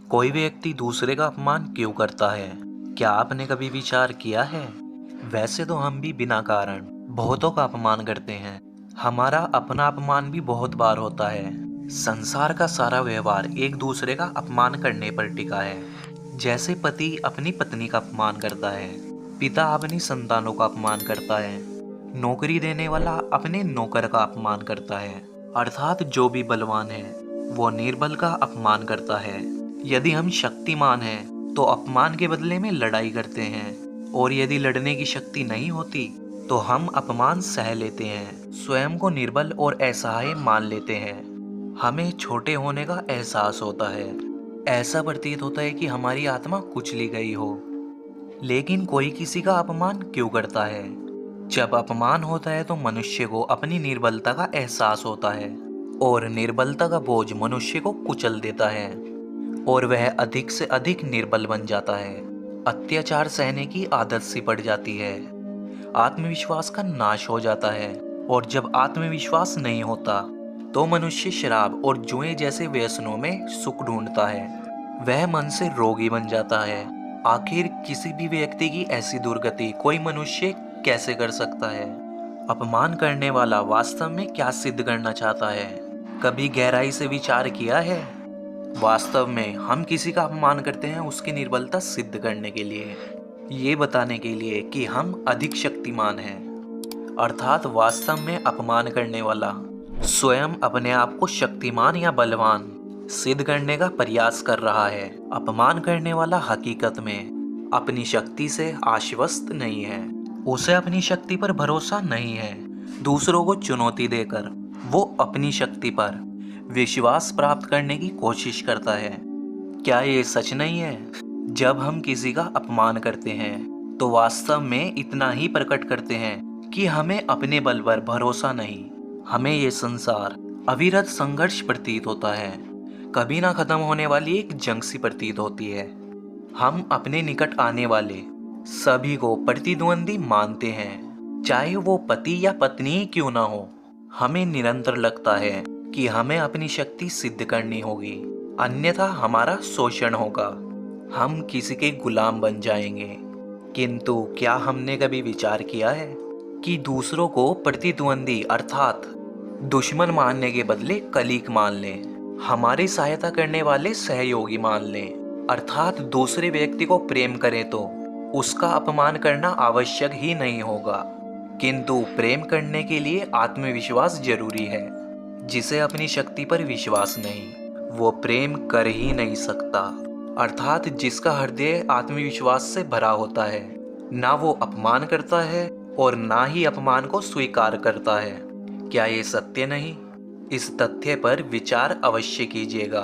कोई व्यक्ति दूसरे का अपमान क्यों करता है? क्या आपने कभी विचार किया है? वैसे तो हम भी बिना कारण बहुतों का अपमान करते हैं। हमारा अपना अपमान भी बहुत बार होता है। संसार का सारा व्यवहार एक दूसरे का अपमान करने पर टिका है। जैसे पति अपनी पत्नी का अपमान करता है, पिता अपनी संतानों का अपमान करता है, नौकरी देने वाला अपने नौकर का अपमान करता है, अर्थात जो भी बलवान है वो निर्बल का अपमान करता है। यदि हम शक्तिमान हैं तो अपमान के बदले में लड़ाई करते हैं, और यदि लड़ने की शक्ति नहीं होती तो हम अपमान सह लेते हैं, स्वयं को निर्बल और असहाय मान लेते हैं। हमें छोटे होने का एहसास होता है। ऐसा प्रतीत होता है कि हमारी आत्मा कुचली गई हो। लेकिन कोई किसी का अपमान क्यों करता है? जब अपमान होता है तो मनुष्य को अपनी निर्बलता का एहसास होता है, और निर्बलता का बोझ मनुष्य को कुचल देता है और वह अधिक से अधिक निर्बल बन जाता है। अत्याचार सहने की आदत सी पड़ जाती है। आत्मविश्वास का नाश हो जाता है, और जब आत्मविश्वास नहीं होता तो मनुष्य शराब और जुए जैसे व्यसनों में सुख ढूंढता है। वह मन से रोगी बन जाता है। आखिर किसी भी व्यक्ति की ऐसी दुर्गति कोई मनुष्य कैसे कर सकता है? अपमान करने वाला वास्तव में क्या सिद्ध करना चाहता है? कभी गहराई से विचार किया है? वास्तव में हम किसी का अपमान करते हैं उसकी निर्बलता सिद्ध करने के लिए, ये बताने के लिए कि हम अधिक शक्तिमान हैं। अर्थात वास्तव में अपमान करने वाला स्वयं अपने आप को शक्तिमान या बलवान सिद्ध करने का प्रयास कर रहा है। अपमान करने वाला हकीकत में अपनी शक्ति से आश्वस्त नहीं है। उसे अपनी शक्ति पर भरोसा नहीं है। दूसरों को चुनौती देकर वो अपनी शक्ति पर विश्वास प्राप्त करने की कोशिश करता है। क्या ये सच नहीं है? जब हम किसी का अपमान करते हैं तो वास्तव में इतना ही प्रकट करते हैं कि हमें अपने बल पर भरोसा नहीं। हमें ये संसार अविरत संघर्ष प्रतीत होता है, कभी ना खत्म होने वाली एक जंग सी प्रतीत होती है। हम अपने निकट आने वाले सभी को प्रतिद्वंदी मानते हैं, चाहे वो पति या पत्नी ही क्यों ना हो। हमें निरंतर लगता है कि हमें अपनी शक्ति सिद्ध करनी होगी, अन्यथा हमारा शोषण होगा, हम किसी के गुलाम बन जाएंगे। किंतु क्या हमने कभी विचार किया है कि दूसरों को प्रतिद्वंदी अर्थात दुश्मन मानने के बदले कलीग मान लें, हमारी सहायता करने वाले सहयोगी मान लें, अर्थात दूसरे व्यक्ति को प्रेम करें तो उसका अपमान करना आवश्यक ही नहीं होगा। किंतु प्रेम करने के लिए आत्मविश्वास जरूरी है। जिसे अपनी शक्ति पर विश्वास नहीं, वो प्रेम कर ही नहीं सकता। अर्थात जिसका हृदय आत्मविश्वास से भरा होता है, ना वो अपमान करता है और ना ही अपमान को स्वीकार करता है। क्या ये सत्य नहीं? इस तथ्य पर विचार अवश्य कीजिएगा।